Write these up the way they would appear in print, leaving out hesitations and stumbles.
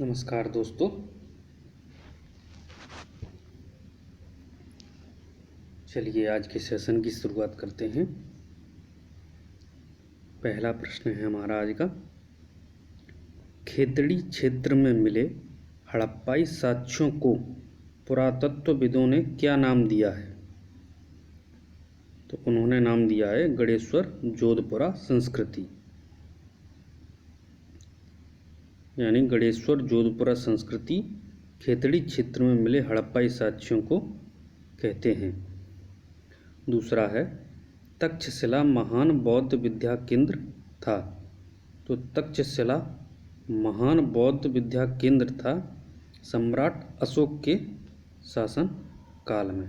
नमस्कार दोस्तों। चलिए आज के सेशन की शुरुआत करते हैं। पहला प्रश्न है हमारा आज का, खेतड़ी क्षेत्र में मिले हड़प्पाई साक्ष्यों को पुरातत्वविदों ने क्या नाम दिया है? तो उन्होंने नाम दिया है गणेश्वर जोधपुरा संस्कृति, यानी गणेश्वर जोधपुरा संस्कृति खेतड़ी क्षेत्र में मिले हड़प्पाई साक्ष्यों को कहते हैं। दूसरा है, तक्षशिला महान बौद्ध विद्या केंद्र था। तो तक्षशिला महान बौद्ध विद्या केंद्र था सम्राट अशोक के शासन काल में।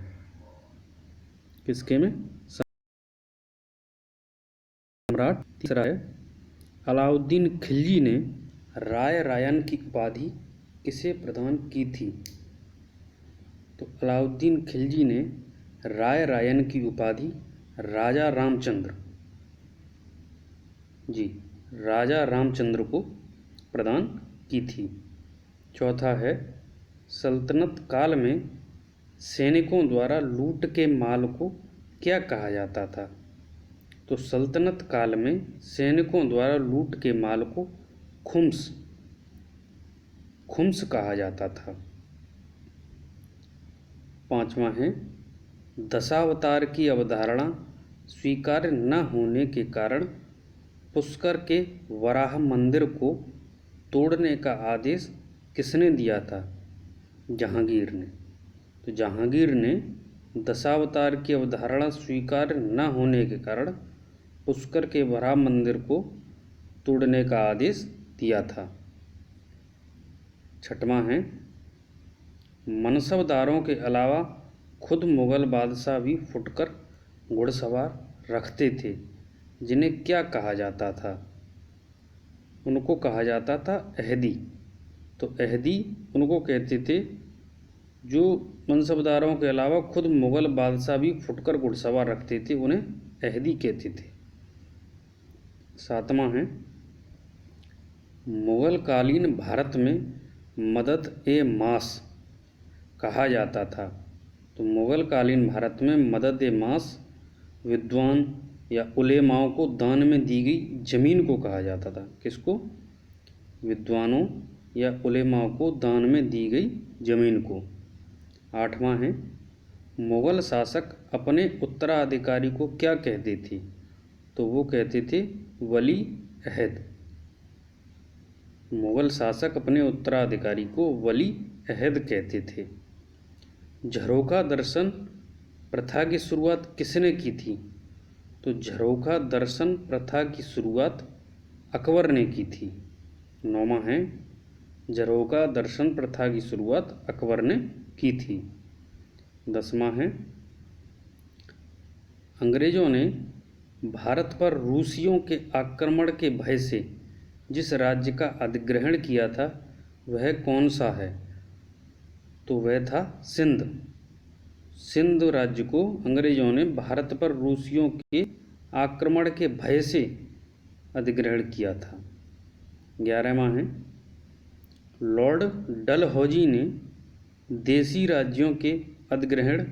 किसके में? सम्राट। तीसरा है, अलाउद्दीन खिलजी ने राय रायन की उपाधि किसे प्रदान की थी? तो अलाउद्दीन खिलजी ने राय रायन की उपाधि राजा रामचंद्र को प्रदान की थी। चौथा है, सल्तनत काल में सैनिकों द्वारा लूट के माल को क्या कहा जाता था? तो सल्तनत काल में सैनिकों द्वारा लूट के माल को खुम्स कहा जाता था। पांचवा है, दशावतार की अवधारणा स्वीकार्य न होने के कारण पुष्कर के वराह मंदिर को तोड़ने का आदेश किसने दिया था? जहांगीर ने। तो जहांगीर ने दशावतार की अवधारणा स्वीकार्य न होने के कारण पुष्कर के वराह मंदिर को तोड़ने का आदेश दिया था। छठवां है, मनसबदारों के अलावा खुद मुगल बादशाह भी फुटकर घुड़सवार रखते थे, जिन्हें क्या कहा जाता था? उनको कहा जाता था अहदी। तो अहदी उनको कहते थे जो मनसबदारों के अलावा खुद मुगल बादशाह भी फुटकर घुड़सवार रखते थे, उन्हें अहदी कहते थे। सातवां है, मुगल कालीन भारत में मदद-ए-मास कहा जाता था। तो मुगल कालीन भारत में मदद-ए-मास विद्वान या उलेमाओं को दान में दी गई जमीन को कहा जाता था। किसको? विद्वानों या उलेमाओं को दान में दी गई जमीन को। आठवां है, मुगल शासक अपने उत्तराधिकारी को क्या कहते थे? तो वो कहते थे वली अहद। मुगल शासक अपने उत्तराधिकारी को वली अहद कहते थे। झरोखा दर्शन प्रथा की शुरुआत किसने की थी? तो झरोखा दर्शन प्रथा की शुरुआत अकबर ने की थी। नौवां है, झरोखा दर्शन प्रथा की शुरुआत अकबर ने की थी। 10वां है, अंग्रेजों ने भारत पर रूसियों के आक्रमण के भय से जिस राज्य का अधिग्रहण किया था वह कौन सा है? तो वह था सिंध। सिंध राज्य को अंग्रेजों ने भारत पर रूसियों के आक्रमण के भय से अधिग्रहण किया था। 11वां है, लॉर्ड डलहौजी ने देशी राज्यों के अधिग्रहण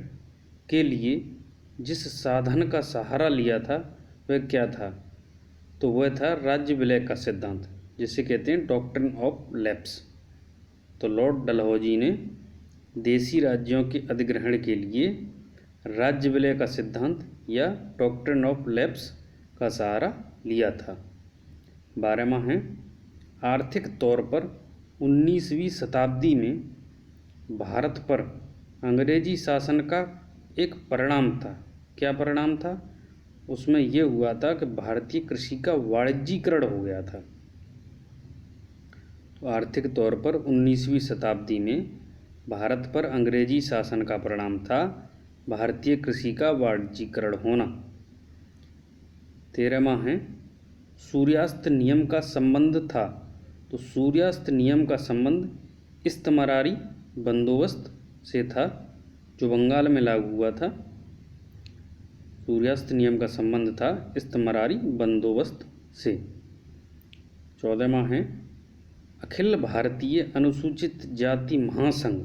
के लिए जिस साधन का सहारा लिया था वह क्या था? तो वह था राज्य विलय का सिद्धांत, जिसे कहते हैं डॉक्ट्रिन ऑफ लैप्स। तो लॉर्ड डलहौजी ने देशी राज्यों के अधिग्रहण के लिए राज्य विलय का सिद्धांत या डॉक्ट्रिन ऑफ लैप्स का सहारा लिया था। 12वां है, आर्थिक तौर पर 19वीं शताब्दी में भारत पर अंग्रेजी शासन का एक परिणाम था। क्या परिणाम था? उसमें यह हुआ था कि भारतीय कृषि का वाणिज्यीकरण हो गया था। तो आर्थिक तौर पर 19वीं शताब्दी में भारत पर अंग्रेजी शासन का परिणाम था भारतीय कृषि का वाणिज्यीकरण होना। 13वां है, सूर्यास्त नियम का संबंध था। तो सूर्यास्त नियम का संबंध इस्तमरारी बंदोबस्त से था जो बंगाल में लागू हुआ था। सूर्यास्त नियम का संबंध था, इस्तमरारी बंदोबस्त से। 14वां है, अखिल भारतीय अनुसूचित जाति महासंघ,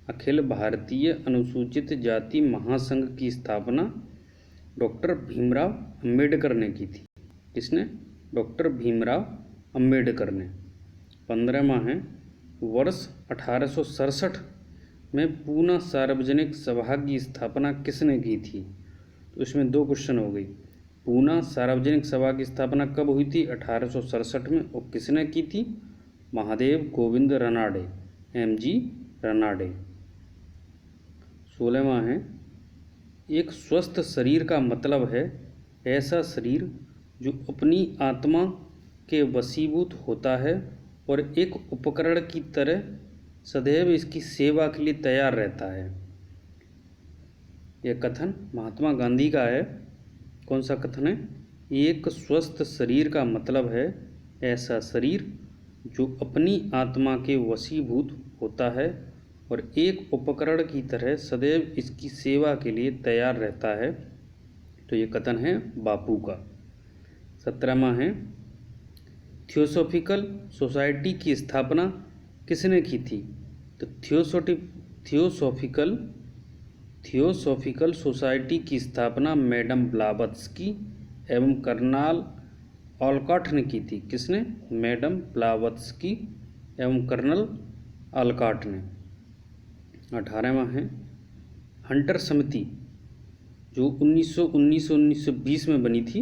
अखिल भारतीय अनुसूचित जाति महासंघ की स्थापना डॉक्टर भीमराव अंबेडकर ने की थी। किसने? डॉक्टर भीमराव अंबेडकर ने। 15वां है, वर्ष 1867 में पूना सार्वजनिक सभा की स्थापना किसने की थी? तो इसमें 2 क्वेश्चन हो गई। पूना सार्वजनिक सभा की स्थापना कब हुई थी? 1867 में। और किसने की थी? महादेव गोविंद रनाडे, MG रनाडे। 16वां है, एक स्वस्थ शरीर का मतलब है ऐसा शरीर जो अपनी आत्मा के वशीभूत होता है और एक उपकरण की तरह सदैव इसकी सेवा के लिए तैयार रहता है। यह कथन महात्मा गांधी का है। कौन सा कथन है? एक स्वस्थ शरीर का मतलब है ऐसा शरीर जो अपनी आत्मा के वशीभूत होता है और एक उपकरण की तरह सदैव इसकी सेवा के लिए तैयार रहता है। तो ये कथन है बापू का। 17वां है, थियोसॉफिकल सोसाइटी की स्थापना किसने की थी? तो थियोसॉफिकल सोसाइटी की स्थापना मैडम ब्लावत्स्की एवं कर्नल ऑलकॉट ने की थी। किसने? मैडम ब्लावत्स्की एवं कर्नल ऑलकॉट ने। 18वां है, हंटर समिति जो 1919-1920 में बनी थी,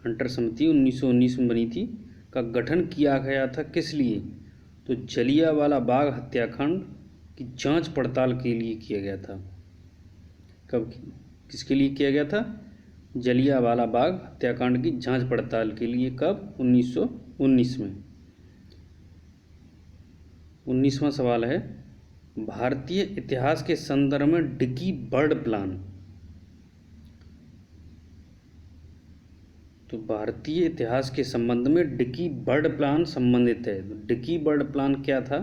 हंटर समिति 1919 में बनी थी, का गठन किया गया था किस लिए? तो जलियांवाला बाग हत्याकांड की जांच पड़ताल के लिए किया गया था। कब? किसके लिए किया गया था? जलियांवाला बाग हत्याकांड की जांच पड़ताल के लिए। कब? 1919 में। 19वां सवाल है, भारतीय इतिहास के संदर्भ में डिकी बर्ड प्लान। तो भारतीय इतिहास के संबंध में डिकी बर्ड प्लान संबंधित है। तो डिकी बर्ड प्लान क्या था?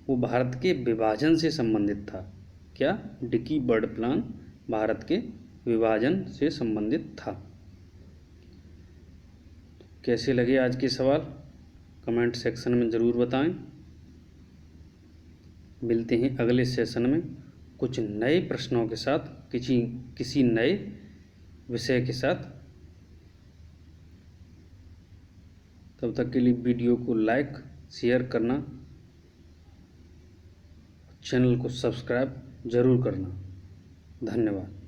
वो भारत के विभाजन से संबंधित था। क्या? डिकी बर्ड प्लान भारत के विभाजन से संबंधित था। कैसे लगे आज के सवाल? कमेंट सेक्शन में ज़रूर बताएं। मिलते हैं अगले सेशन में कुछ नए प्रश्नों के साथ, किसी नए विषय के साथ। तब तक के लिए वीडियो को लाइक शेयर करना, चैनल को सब्सक्राइब ज़रूर करना। धन्यवाद।